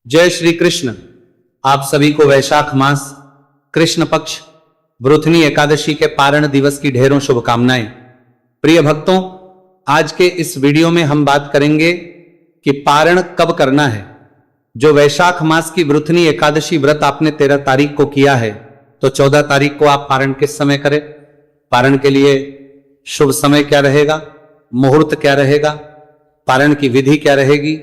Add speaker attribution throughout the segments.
Speaker 1: जय श्री कृष्ण। आप सभी को वैशाख मास कृष्ण पक्ष वृथनी एकादशी के पारण दिवस की ढेरों शुभकामनाएं। प्रिय भक्तों, आज के इस वीडियो में हम बात करेंगे कि पारण कब करना है। जो वैशाख मास की वृथनी एकादशी व्रत आपने 13 तारीख को किया है, तो 14 तारीख को आप पारण किस समय करें, पारण के लिए शुभ समय क्या रहेगा, मुहूर्त क्या रहेगा, पारण की विधि क्या रहेगी।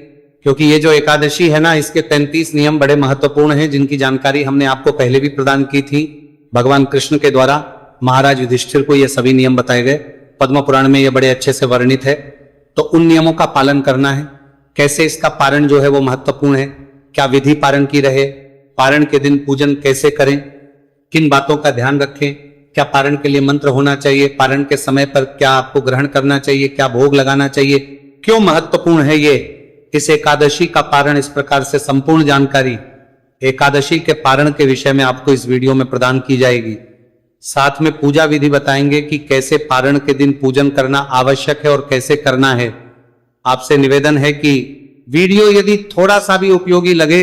Speaker 1: क्योंकि ये जो एकादशी है ना, इसके 33 नियम बड़े महत्वपूर्ण हैं, जिनकी जानकारी हमने आपको पहले भी प्रदान की थी। भगवान कृष्ण के द्वारा महाराज युधिष्ठिर को ये सभी नियम बताए गए, पद्म पुराण में ये बड़े अच्छे से वर्णित है। तो उन नियमों का पालन करना है। कैसे इसका पारण जो है वो महत्वपूर्ण है, क्या विधि पारण की रहे, पारण के दिन पूजन कैसे करें, किन बातों का ध्यान रखें, क्या पारण के लिए मंत्र होना चाहिए, पारण के समय पर क्या आपको ग्रहण करना चाहिए, क्या भोग लगाना चाहिए, क्यों महत्वपूर्ण है ये इस एकादशी का पारण। इस प्रकार से संपूर्ण जानकारी एकादशी के पारण के विषय में आपको इस वीडियो में प्रदान की जाएगी। साथ में पूजा विधि बताएंगे कि कैसे पारण के दिन पूजन करना आवश्यक है और कैसे करना है। आपसे निवेदन है कि वीडियो यदि थोड़ा सा भी उपयोगी लगे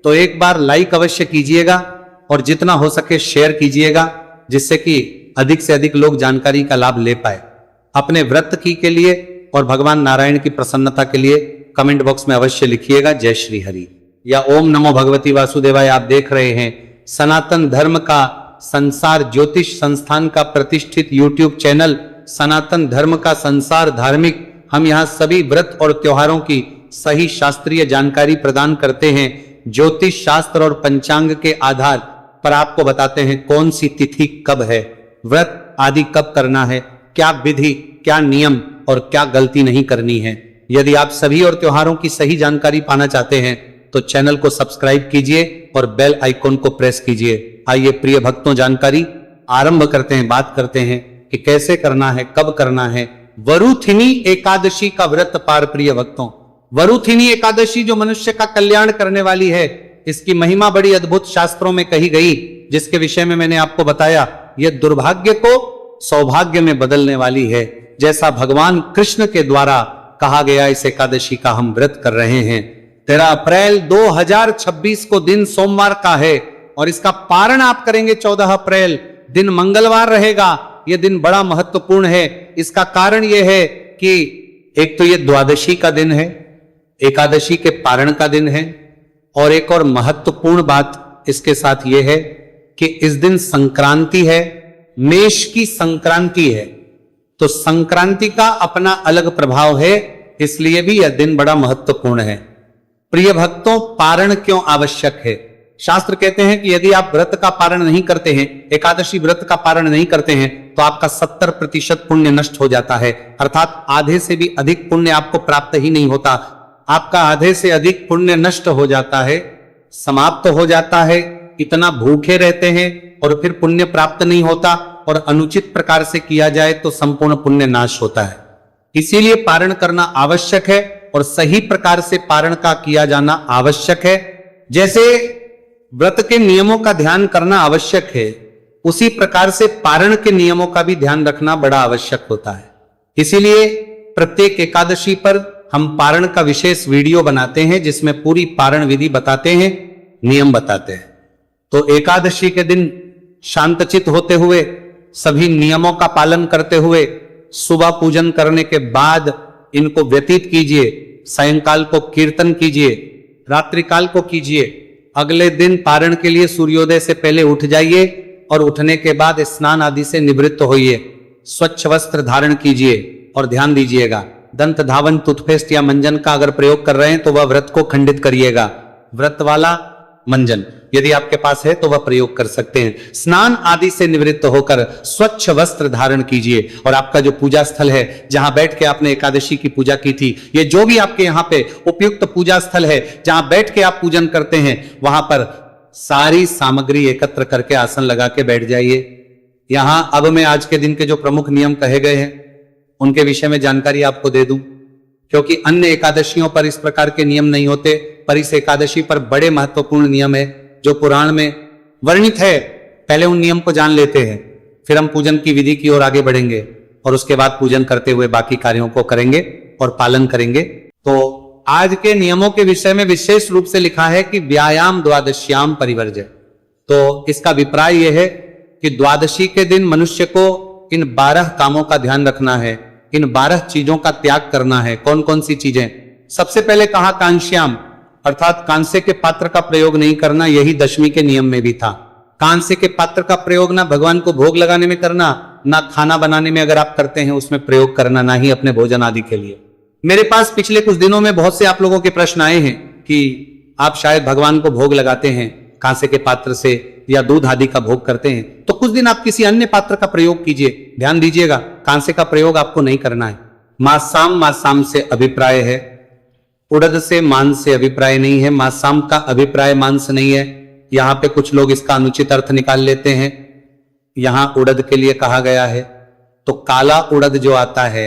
Speaker 1: तो एक बार लाइक अवश्य कीजिएगा और जितना हो सके शेयर कीजिएगा, जिससे कि अधिक से अधिक लोग जानकारी का लाभ ले पाए। अपने व्रत की के लिए और भगवान नारायण की प्रसन्नता के लिए कमेंट बॉक्स में अवश्य लिखिएगा जय श्री हरि या ओम नमो भगवती वासुदेवाय। आप देख रहे हैं सनातन धर्म का संसार ज्योतिष संस्थान का प्रतिष्ठित यूट्यूब चैनल सनातन धर्म का संसार धार्मिक। हम यहाँ सभी व्रत और त्योहारों की सही शास्त्रीय जानकारी प्रदान करते हैं। ज्योतिष शास्त्र और पंचांग के आधार पर आपको बताते हैं कौन सी तिथि कब है, व्रत आदि कब करना है, क्या विधि, क्या नियम और क्या गलती नहीं करनी है। यदि आप सभी और त्योहारों की सही जानकारी पाना चाहते हैं तो चैनल को सब्सक्राइब कीजिए और बेल आइकॉन को प्रेस कीजिए। आइए प्रिय भक्तों, जानकारी आरंभ करते हैं। बात करते हैं कि कैसे करना है, कब करना है वरुथिनी एकादशी का व्रत पार। प्रिय भक्तों, वरुथिनी एकादशी जो मनुष्य का कल्याण करने वाली है, इसकी महिमा बड़ी अद्भुत शास्त्रों में कही गई, जिसके विषय में मैंने आपको बताया। यह दुर्भाग्य को सौभाग्य में बदलने वाली है। जैसा भगवान कृष्ण के द्वारा कहा गया, इस एकादशी का हम व्रत कर रहे हैं। 13 अप्रैल 2026 को दिन सोमवार का है और इसका पारण आप करेंगे 14 अप्रैल, दिन मंगलवार रहेगा। यह दिन बड़ा महत्वपूर्ण है। इसका कारण यह है कि एक तो यह द्वादशी का दिन है, एकादशी के पारण का दिन है, और एक और महत्वपूर्ण बात इसके साथ यह है कि इस दिन संक्रांति है, मेष की संक्रांति है। तो संक्रांति का अपना अलग प्रभाव है, इसलिए भी यह दिन बड़ा महत्वपूर्ण है। प्रिय भक्तों, पारण क्यों आवश्यक है? शास्त्र कहते हैं कि यदि आप व्रत का पारण नहीं करते हैं, एकादशी व्रत का पारण नहीं करते हैं, तो आपका 70% पुण्य नष्ट हो जाता है। अर्थात आधे से भी अधिक पुण्य आपको प्राप्त ही नहीं होता। आपका आधे से अधिक पुण्य नष्ट हो जाता है, समाप्त हो जाता है। इतना भूखे रहते हैं और फिर पुण्य प्राप्त नहीं होता, और अनुचित प्रकार से किया जाए तो संपूर्ण पुण्य नाश होता है। इसीलिए पारण करना आवश्यक है और सही प्रकार से पारण का किया जाना आवश्यक है। जैसे व्रत के नियमों का ध्यान करना आवश्यक है, उसी प्रकार से पारण के नियमों का भी ध्यान रखना बड़ा आवश्यक होता है। इसीलिए प्रत्येक एकादशी पर हम पारण का विशेष वीडियो बनाते हैं, जिसमें पूरी पारण विधि बताते हैं, नियम बताते हैं। तो एकादशी के दिन शांतचित्त होते हुए, सभी नियमों का पालन करते हुए, सुबह पूजन करने के बाद इनको व्यतीत कीजिए। सायंकाल को कीर्तन कीजिए, रात्रिकाल को कीजिए। अगले दिन पारण के लिए सूर्योदय से पहले उठ जाइए और उठने के बाद स्नान आदि से निवृत्त होइए। स्वच्छ वस्त्र धारण कीजिए और ध्यान दीजिएगा, दंत धावन, टूथपेस्ट या मंजन का अगर प्रयोग कर रहे हैं तो वह व्रत को खंडित करिएगा। व्रत वाला मंजन यदि आपके पास है तो वह प्रयोग कर सकते हैं। स्नान आदि से निवृत्त होकर स्वच्छ वस्त्र धारण कीजिए, और आपका जो पूजा स्थल है, जहां बैठ के आपने एकादशी की पूजा की थी, ये जो भी आपके यहाँ पे उपयुक्त पूजा स्थल है, जहां बैठ के आप पूजन करते हैं, वहां पर सारी सामग्री एकत्र करके आसन लगा के बैठ जाइए। यहां अब मैं आज के दिन के जो प्रमुख नियम कहे गए हैं उनके विषय में जानकारी आपको दे दूं, क्योंकि अन्य एकादशियों पर इस प्रकार के नियम नहीं होते, पर इस एकादशी पर बड़े महत्वपूर्ण नियम है जो पुराण में वर्णित है। पहले उन नियम को जान लेते हैं, फिर हम पूजन की विधि की ओर आगे बढ़ेंगे और उसके बाद पूजन करते हुए बाकी कार्यों को करेंगे और पालन करेंगे। तो आज के नियमों के विषय में विशेष रूप से लिखा है कि व्यायाम द्वादश्याम परिवर्ज्य। तो इसका अभिप्राय यह है कि द्वादशी के दिन मनुष्य को इन 12 कामों का ध्यान रखना है, इन 12 चीजों का त्याग करना है। कौन कौन सी चीजें? सबसे पहले कहा कांस्याम, अर्थात कांसे के पात्र का प्रयोग नहीं करना। यही दशमी के नियम में भी था। कांसे के पात्र का प्रयोग ना भगवान को भोग लगाने में करना, ना खाना बनाने में अगर आप करते हैं उसमें प्रयोग करना, ना ही अपने भोजन आदि के लिए। मेरे पास पिछले कुछ दिनों में बहुत से आप लोगों के प्रश्न आए हैं कि आप शायद भगवान को भोग लगाते हैं कांसे के पात्र से या दूध आदि का भोग करते हैं, तो कुछ दिन आप किसी अन्य पात्र का प्रयोग कीजिए। ध्यान दीजिएगा, कांसे का प्रयोग आपको नहीं करना है। मासाम से अभिप्राय है, उड़द से मांस से अभिप्राय नहीं है। मासाम का अभिप्राय मांस नहीं है। यहां पे कुछ लोग इसका अनुचित अर्थ निकाल लेते हैं। यहां उड़द के लिए कहा गया है तो काला उड़द जो आता है,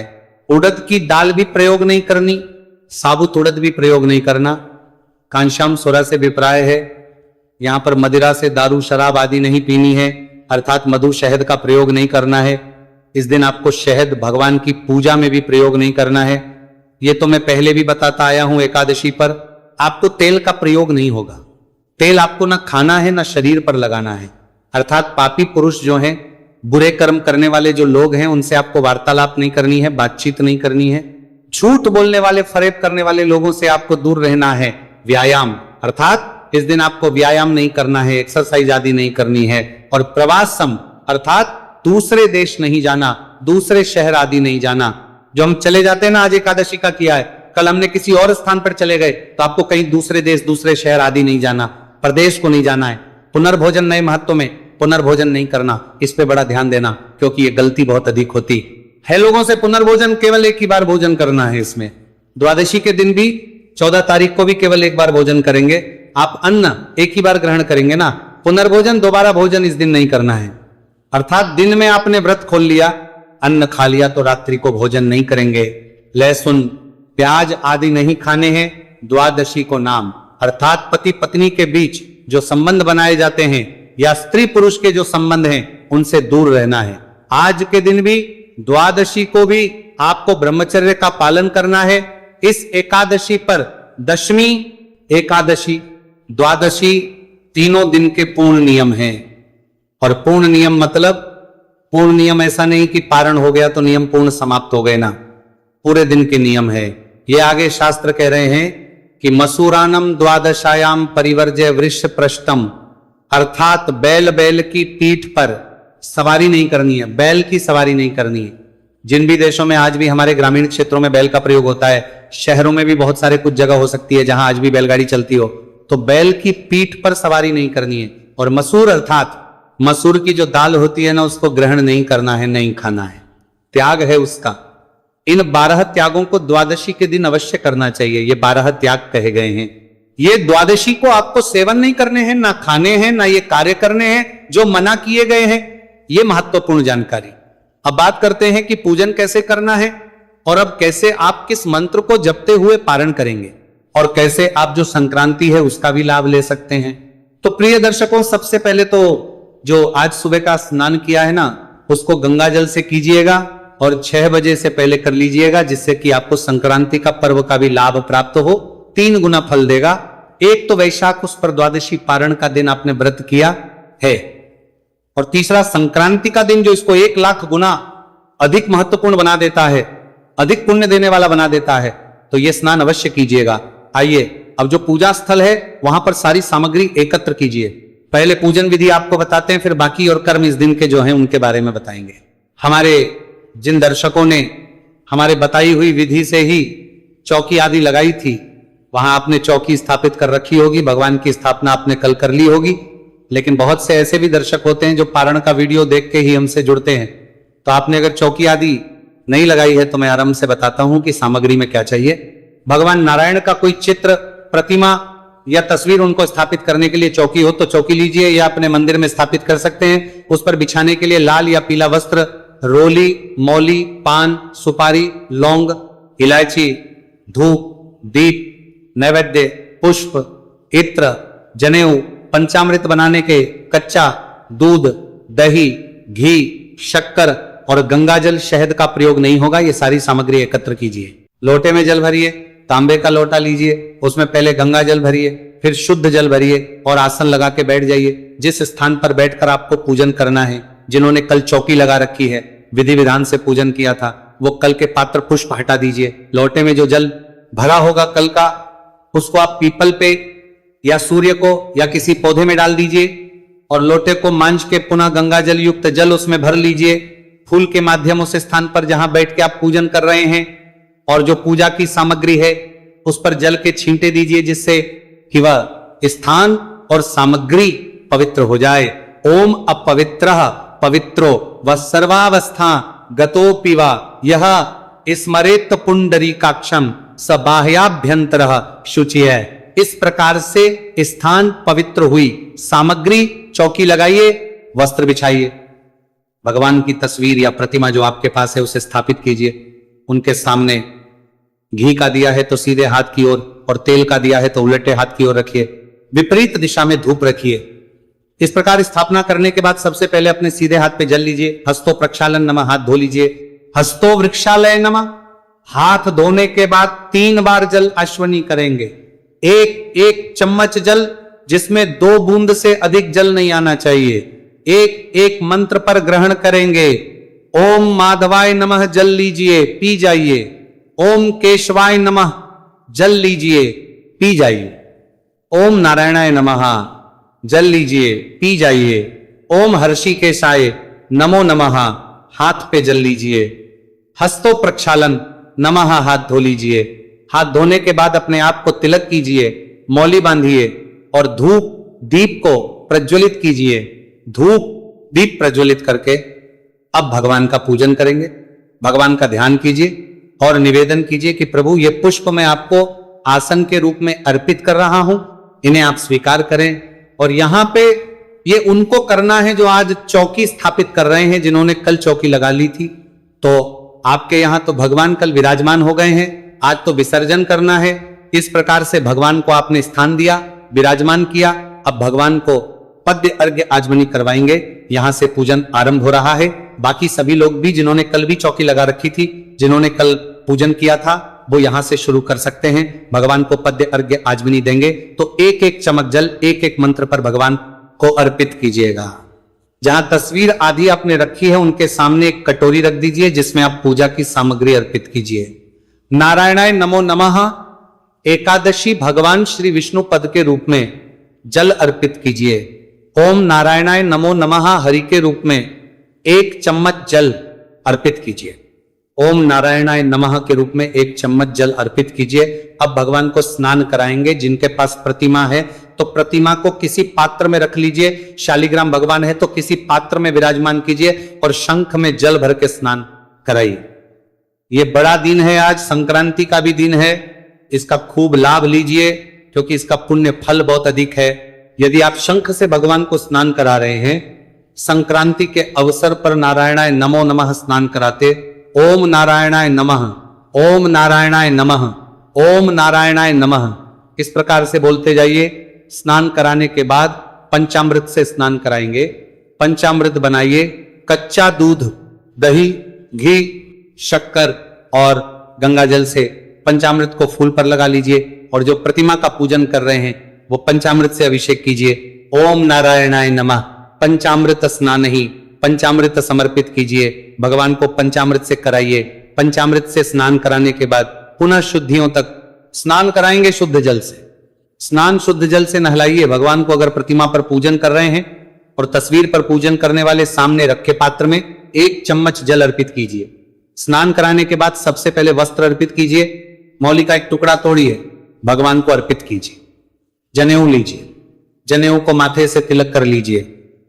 Speaker 1: उड़द की दाल भी प्रयोग नहीं करनी, साबुत उड़द भी प्रयोग नहीं करना। कांश्याम सोरा से अभिप्राय है, यहां पर मदिरा से दारू शराब आदि नहीं पीनी है, अर्थात मधु शहद का प्रयोग नहीं करना है। इस दिन आपको शहद भगवान की पूजा में भी प्रयोग नहीं करना है। ये तो मैं पहले भी बताता आया हूं। एकादशी पर आपको तेल का प्रयोग नहीं होगा। तेल आपको ना खाना है ना शरीर पर लगाना है। अर्थात पापी पुरुष जो हैं, बुरे कर्म करने वाले जो लोग हैं, उनसे आपको वार्तालाप नहीं करनी है, बातचीत नहीं करनी है। झूठ बोलने वाले, फरेब करने वाले लोगों से आपको दूर रहना है। व्यायाम, अर्थात इस दिन आपको व्यायाम नहीं करना है, एक्सरसाइज आदि नहीं करनी है। और प्रवासम, अर्थात दूसरे देश नहीं जाना, दूसरे शहर आदि नहीं जाना। जो हम चले जाते हैं ना, आज एकादशी का किया है, कल हमने किसी और स्थान पर चले गए, तो आपको कहीं दूसरे देश, दूसरे शहर आदि नहीं जाना, प्रदेश को नहीं जाना है। पुनर्भोजन नए महत्व में पुनर्भोजन नहीं करना, इस पे बड़ा ध्यान देना, क्योंकि ये गलती बहुत अधिक होती है लोगों से। पुनर्भोजन केवल एक ही बार भोजन करना है इसमें। द्वादशी के दिन भी 14 तारीख को भी केवल एक बार भोजन करेंगे। आप अन्न एक ही बार ग्रहण करेंगे ना, पुनर्भोजन दोबारा भोजन इस दिन नहीं करना है। अर्थात दिन में आपने व्रत खोल लिया, अन्न खा लिया, तो रात्रि को भोजन नहीं करेंगे। लहसुन प्याज आदि नहीं खाने हैं द्वादशी को नाम। अर्थात पति पत्नी के बीच जो संबंध बनाए जाते हैं या स्त्री पुरुष के जो संबंध हैं, उनसे दूर रहना है। आज के दिन भी, द्वादशी को भी आपको ब्रह्मचर्य का पालन करना है। इस एकादशी पर दशमी, एकादशी, द्वादशी तीनों दिन के पूर्ण नियम हैं। और पूर्ण नियम मतलब, पूर्ण नियम ऐसा नहीं कि पारण हो गया तो नियम पूर्ण समाप्त हो गए ना, पूरे दिन के नियम है। ये आगे शास्त्र कह रहे हैं कि मसूरानम द्वादशायाम परिवर्ज्य वृष पृष्ठम, अर्थात बैल की पीठ पर सवारी नहीं करनी है, बैल की सवारी नहीं करनी है। जिन भी देशों में आज भी हमारे ग्रामीण क्षेत्रों में बैल का प्रयोग होता है, शहरों में भी बहुत सारे कुछ जगह हो सकती है जहां आज भी बैलगाड़ी चलती हो, तो बैल की पीठ पर सवारी नहीं करनी है। और मसूर, अर्थात मसूर की जो दाल होती है ना, उसको ग्रहण नहीं करना है, नहीं खाना है, त्याग है उसका। इन 12 त्यागों को द्वादशी के दिन अवश्य करना चाहिए। ये 12 त्याग कहे गए हैं। ये द्वादशी को आपको सेवन नहीं करने हैं, ना खाने हैं, ना ये कार्य करने हैं जो मना किए गए हैं। ये महत्वपूर्ण जानकारी। अब बात करते हैं कि पूजन कैसे करना है, और अब कैसे आप किस मंत्र को जपते हुए पारण करेंगे, और कैसे आप जो संक्रांति है उसका भी लाभ ले सकते हैं। तो प्रिय दर्शकों, सबसे पहले तो जो आज सुबह का स्नान किया है ना, उसको गंगा जल से कीजिएगा और 6 बजे से पहले कर लीजिएगा, जिससे कि आपको संक्रांति का पर्व का भी लाभ प्राप्त हो। 3 गुना फल देगा। एक तो वैशाख उस पर द्वादशी पारण का दिन आपने व्रत किया है, और तीसरा संक्रांति का दिन जो इसको 1 लाख गुना अधिक महत्वपूर्ण बना देता है, अधिक पुण्य देने वाला बना देता है। तो यह स्नान अवश्य कीजिएगा। आइए, अब जो पूजा स्थल है वहां पर सारी सामग्री एकत्र कीजिए। पहले पूजन विधि आपको बताते हैं, फिर बाकी और कर्म इस दिन के जो हैं उनके बारे में बताएंगे। हमारे जिन दर्शकों ने हमारे बताई हुई विधि से ही चौकी आदि लगाई थी, वहां आपने चौकी स्थापित कर रखी होगी, भगवान की स्थापना आपने कल कर ली होगी। लेकिन बहुत से ऐसे भी दर्शक होते हैं जो पारण का वीडियो देख के ही हमसे जुड़ते हैं। तो आपने अगर चौकी आदि नहीं लगाई है तो मैं आराम से बताता हूं कि सामग्री में क्या चाहिए। भगवान नारायण का कोई चित्र, प्रतिमा या तस्वीर उनको स्थापित करने के लिए चौकी हो तो चौकी लीजिए, या अपने मंदिर में स्थापित कर सकते हैं। उस पर बिछाने के लिए लाल या पीला वस्त्र, रोली, मौली, पान, सुपारी, लौंग, इलायची, धूप, दीप, नैवेद्य, पुष्प, इत्र, जनेऊ, पंचामृत बनाने के कच्चा दूध, दही, घी, शक्कर और गंगाजल, शहद का प्रयोग नहीं होगा। ये सारी सामग्री एकत्र कीजिए। लोटे में जल भरिए, तांबे का लोटा लीजिए, उसमें पहले गंगा जल भरिए, फिर शुद्ध जल भरिए और आसन लगा के बैठ जाइए। जिस स्थान पर बैठकर आपको पूजन करना है, जिन्होंने कल चौकी लगा रखी है, विधि विधान से पूजन किया था, वो कल के पात्र पुष्प हटा दीजिए। लोटे में जो जल भरा होगा कल का, उसको आप पीपल पे या सूर्य को या किसी पौधे में डाल दीजिए और लोटे को मांझ के पुनः गंगा जल युक्त जल उसमें भर लीजिए। फूल के माध्यम उस स्थान पर जहां बैठ के आप पूजन कर रहे हैं और जो पूजा की सामग्री है उस पर जल के छींटे दीजिए, जिससे कि वह स्थान और सामग्री पवित्र हो जाए। ओम अपवित्रः पवित्रो व सर्वावस्था गतोपिवा यह स्मरेत पुंडरीकाक्षम स बाह्याभ्यंतरः शुचिः। इस प्रकार से स्थान पवित्र हुई, सामग्री चौकी लगाइए, वस्त्र बिछाइए, भगवान की तस्वीर या प्रतिमा जो आपके पास है उसे स्थापित कीजिए। उनके सामने घी का दिया है तो सीधे हाथ की ओर और तेल का दिया है तो उलटे हाथ की ओर रखिए। विपरीत दिशा में धूप रखिए। इस प्रकार स्थापना करने के बाद सबसे पहले अपने सीधे हाथ पे जल लीजिए। हस्तो प्रक्षालन नमः, हाथ धो लीजिए। हस्तो वृक्षालय नमः, हाथ धोने के बाद 3 बार जल अश्वनी करेंगे। एक चम्मच जल, जिसमें 2 बूंद से अधिक जल नहीं आना चाहिए। एक मंत्र पर ग्रहण करेंगे। ओम माधवाय नमः जल लीजिए, पी जाइए। ओम केशवाय नमः जल लीजिए, पी जाइए। ओम नारायणाय नमः जल लीजिए, पी जाइए। ओम हर्षिकेशाय नमो नमः, हाथ पे जल लीजिए। हस्तो प्रक्षालन नमः, हाथ धो लीजिए। हाथ धोने के बाद अपने आप को तिलक कीजिए, मौली बांधिए और धूप दीप को प्रज्वलित कीजिए। धूप दीप प्रज्वलित करके अब भगवान का पूजन करेंगे। भगवान का ध्यान कीजिए और निवेदन कीजिए कि प्रभु ये पुष्प मैं आपको आसन के रूप में अर्पित कर रहा हूं, इन्हें आप स्वीकार करें। और यहां पे ये उनको करना है जो आज चौकी स्थापित कर रहे हैं, जिन्होंने कल चौकी लगा ली थी। तो आपके यहां तो भगवान कल विराजमान हो गए हैं, आज तो विसर्जन करना है। इस प्रकार से भगवान को आपने स्थान दिया, विराजमान किया। अब भगवान को पद्य अर्घ्य आचमनी करवाएंगे। यहां से पूजन आरंभ हो रहा है। बाकी सभी लोग भी जिन्होंने कल भी चौकी लगा रखी थी, जिन्होंने कल पूजन किया था, वो यहां से शुरू कर सकते हैं। भगवान को पद्य अर्घ्य आचमनी देंगे तो एक चमक जल एक मंत्र पर भगवान को अर्पित कीजिएगा। जहां तस्वीर आदि आपने रखी है उनके सामने एक कटोरी रख दीजिए, जिसमें आप पूजा की सामग्री अर्पित कीजिए। नारायणाय नमो नमः एकादशी भगवान श्री विष्णु पद के रूप में जल अर्पित कीजिए। ओम नारायणाय नमो नमः हरि के रूप में 1 चम्मच जल अर्पित कीजिए। ओम नारायणाय नमः के रूप में 1 चम्मच जल अर्पित कीजिए। अब भगवान को स्नान कराएंगे। जिनके पास प्रतिमा है तो प्रतिमा को किसी पात्र में रख लीजिए। शालिग्राम भगवान है तो किसी पात्र में विराजमान कीजिए और शंख में जल भर के स्नान कराइए। ये बड़ा दिन है, आज संक्रांति का भी दिन है। इसका खूब लाभ लीजिए क्योंकि इसका पुण्य फल बहुत अधिक है। यदि आप शंख से भगवान को स्नान करा रहे हैं, संक्रांति के अवसर पर नारायणाय नमो नमः स्नान कराते, ओम नारायणाय नमः, ओम नारायणाय नमः, ओम नारायणाय नमः, इस प्रकार से बोलते जाइए। स्नान कराने के बाद पंचामृत से स्नान कराएंगे। पंचामृत बनाइए। कच्चा दूध, दही, घी, शक्कर और गंगा जल से पंचामृत को फूल पर लगा लीजिए और जो प्रतिमा का पूजन कर रहे हैं वो पंचामृत से अभिषेक कीजिए। ओम नारायणाय नमः। पंचामृत स्नान ही, पंचामृत समर्पित कीजिए। भगवान को पंचामृत से कराइए। पंचामृत से स्नान कराने के बाद पुनः शुद्धियों तक स्नान कराएंगे शुद्ध जल से। स्नान शुद्ध जल से नहलाइए। भगवान को अगर प्रतिमा पर पूजन कर रहे हैं और तस्वीर पर पूजन करने वाले सामने रखे पात्र में 1 चम्मच जल अर्पित कीजिए। स्नान कराने के बाद सबसे पहले वस्त्र अर्पित कीजिए। मौली का एक टुकड़ा तोड़िए, भगवान को अर्पित कीजिए। जनेऊ लीजिए, जनेऊ को माथे से तिलक कर लीजिए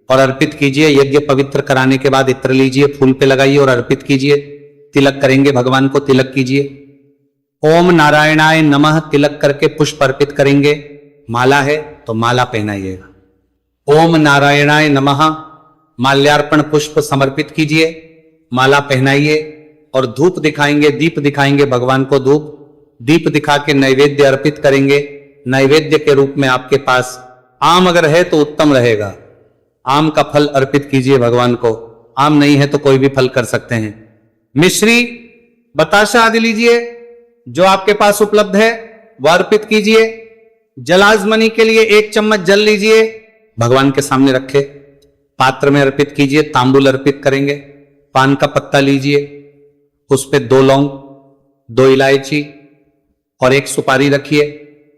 Speaker 1: और अर्पित कीजिए। यज्ञ पवित्र कराने के बाद इत्र लीजिए, फूल पे लगाइए और अर्पित कीजिए। तिलक करेंगे, भगवान को तिलक कीजिए। ओम नारायणाय नमः तिलक करके पुष्प अर्पित करेंगे। माला है तो माला पहनाइएगा। ओम नारायणाय नमः माल्यार्पण पुष्प समर्पित कीजिए, माला पहनाइए और धूप दिखाएंगे, दीप दिखाएंगे। भगवान को धूप दीप दिखा के नैवेद्य अर्पित करेंगे। नैवेद्य के रूप में आपके पास आम अगर है तो उत्तम रहेगा। आम का फल अर्पित कीजिए भगवान को। आम नहीं है तो कोई भी फल कर सकते हैं। मिश्री, बताशा आदि लीजिए जो आपके पास उपलब्ध है वह अर्पित कीजिए। जलाजमनी के लिए 1 चम्मच जल लीजिए, भगवान के सामने रखे, पात्र में अर्पित कीजिए। तांबूल अर्पित करेंगे। पान का पत्ता लीजिए, उस पे 2 लौंग, 2 इलायची और 1 सुपारी रखिए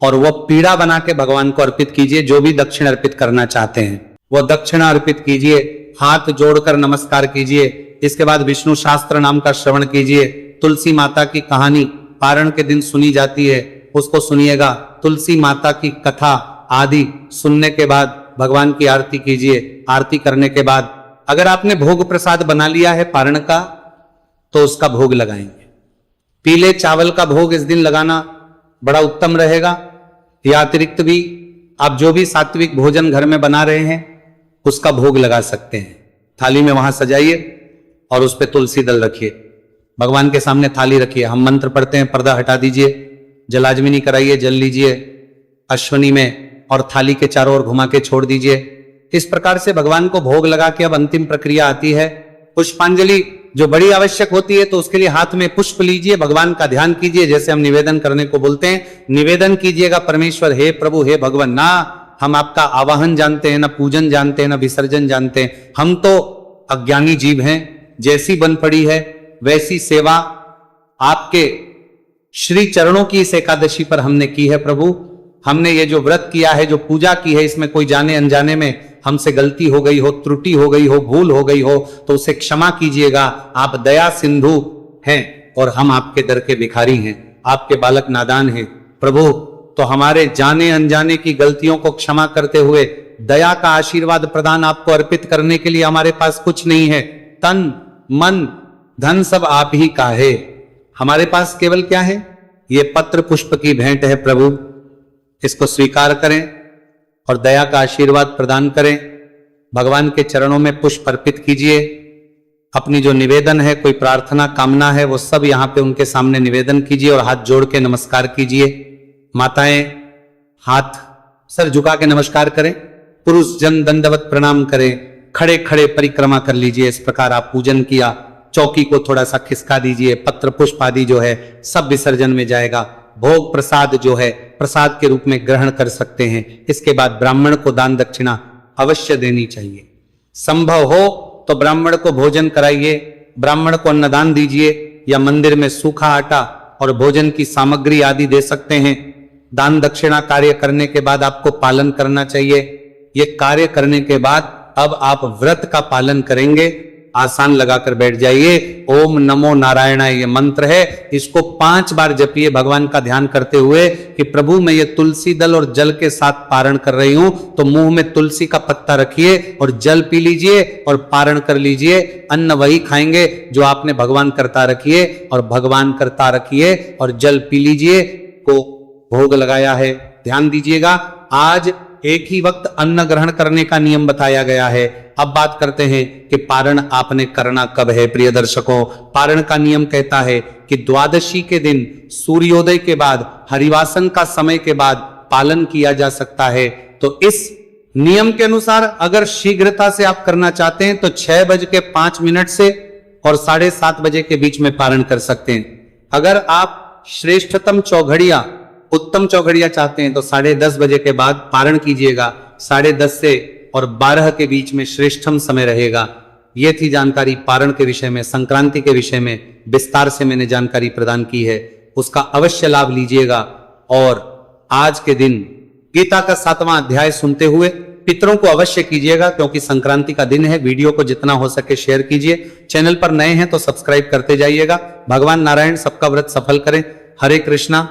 Speaker 1: और वह पीड़ा बना के भगवान को अर्पित कीजिए। जो भी दक्षिण अर्पित करना चाहते हैं वह दक्षिणा अर्पित कीजिए। हाथ जोड़कर नमस्कार कीजिए। इसके बाद विष्णु शास्त्र नाम का श्रवण कीजिए। तुलसी माता की कहानी पारण के दिन सुनी जाती है, उसको सुनिएगा। तुलसी माता की कथा आदि सुनने के बाद भगवान की आरती कीजिए। आरती करने के बाद अगर आपने भोग प्रसाद बना लिया है पारण का तो उसका भोग लगाएंगे। पीले चावल का भोग इस दिन लगाना बड़ा उत्तम रहेगा। या अतिरिक्त भी आप जो भी सात्विक भोजन घर में बना रहे हैं उसका भोग लगा सकते हैं। थाली में वहां सजाइए और उस पर तुलसी दल रखिए। भगवान के सामने थाली रखिए। हम मंत्र पढ़ते हैं, पर्दा हटा दीजिए, जलाजमिनी कराइए, जल लीजिए अश्वनी में और थाली के चारों ओर घुमा के छोड़ दीजिए। इस प्रकार से भगवान को भोग लगा के अब अंतिम प्रक्रिया आती है पुष्पांजलि, जो बड़ी आवश्यक होती है। तो उसके लिए हाथ में पुष्प लीजिए, भगवान का ध्यान कीजिए, जैसे हम निवेदन करने को बोलते हैं। निवेदन कीजिएगा परमेश्वर, हे प्रभु, हे भगवान। ना हम आपका आवाहन जानते हैं, ना पूजन जानते हैं, ना विसर्जन जानते हैं। हम तो अज्ञानी जीव हैं। जैसी बन पड़ी है वैसी सेवा आपके श्री चरणों की इस एकादशी पर हमने की है प्रभु। हमने ये जो व्रत किया है, जो पूजा की है, इसमें कोई जाने अनजाने में हमसे गलती हो गई हो, त्रुटि हो गई हो, भूल हो गई हो तो उसे क्षमा कीजिएगा। आप दया सिंधु हैं और हम आपके दर के भिखारी हैं, आपके बालक नादान हैं प्रभु। तो हमारे जाने अनजाने की गलतियों को क्षमा करते हुए दया का आशीर्वाद प्रदान आपको अर्पित करने के लिए हमारे पास कुछ नहीं है। तन मन धन सब आप ही का है। हमारे पास केवल क्या है? ये पत्र पुष्प की भेंट है प्रभु। इसको स्वीकार करें और दया का आशीर्वाद प्रदान करें। भगवान के चरणों में पुष्प अर्पित कीजिए। अपनी जो निवेदन है, कोई प्रार्थना कामना है, वो सब यहां पे उनके सामने निवेदन कीजिए और हाथ जोड़ के नमस्कार कीजिए। माताएं हाथ सर झुका के नमस्कार करें, पुरुष जन दंडवत प्रणाम करें, खड़े खड़े परिक्रमा कर लीजिए। इस प्रकार आप पूजन किया। चौकी को थोड़ा सा खिसका दीजिए। पत्र पुष्प आदि जो है सब विसर्जन में जाएगा। भोग प्रसाद जो है प्रसाद के रूप में ग्रहण कर सकते हैं। इसके बाद ब्राह्मण को दान दक्षिणा अवश्य देनी चाहिए। संभव हो तो ब्राह्मण को भोजन कराइए, ब्राह्मण को अन्नदान दीजिए या मंदिर में सूखा आटा और भोजन की सामग्री आदि दे सकते हैं। दान दक्षिणा कार्य करने के बाद आपको पालन करना चाहिए। ये कार्य करने के बाद अब आप व्रत का पालन करेंगे। आसान लगाकर बैठ जाइए। ओम नमो नारायणाय ये मंत्र है, इसको 5 बार जपिए भगवान का ध्यान करते हुए कि प्रभु मैं ये तुलसी दल और जल के साथ पारण कर रही हूं। तो मुंह में तुलसी का पत्ता रखिए और जल पी लीजिए और पारण कर लीजिए। अन्न वही खाएंगे जो आपने भगवान करता रखिए और भगवान करता रखिए और जल पी लीजिए। को भोग लगाया है, ध्यान दीजिएगा। आज एक ही वक्त अन्न ग्रहण करने का नियम बताया गया है। अब बात करते हैं कि पारण आपने करना कब है। प्रिय दर्शकों, पारण का नियम कहता है कि द्वादशी के दिन सूर्योदय के बाद हरिवासन का समय के बाद पालन किया जा सकता है। तो इस नियम के अनुसार अगर शीघ्रता से आप करना चाहते हैं तो 6:05 से और 7:30 बजे के बीच में पारण कर सकते हैं। अगर आप श्रेष्ठतम चौघड़िया, उत्तम चौघड़िया चाहते हैं तो 10:30 बजे के बाद पारण कीजिएगा। 10:30 से और 12 के बीच में श्रेष्ठम समय रहेगा। यह थी जानकारी पारण के विषय में। संक्रांति के विषय में विस्तार से मैंने जानकारी प्रदान की है, उसका अवश्य लाभ लीजिएगा। और आज के दिन गीता का 7वां अध्याय सुनते हुए पितरों को अवश्य कीजिएगा, क्योंकि संक्रांति का दिन है। वीडियो को जितना हो सके शेयर कीजिए। चैनल पर नए हैं तो सब्सक्राइब करते जाइएगा। भगवान नारायण सबका व्रत सफल करें। हरे कृष्णा।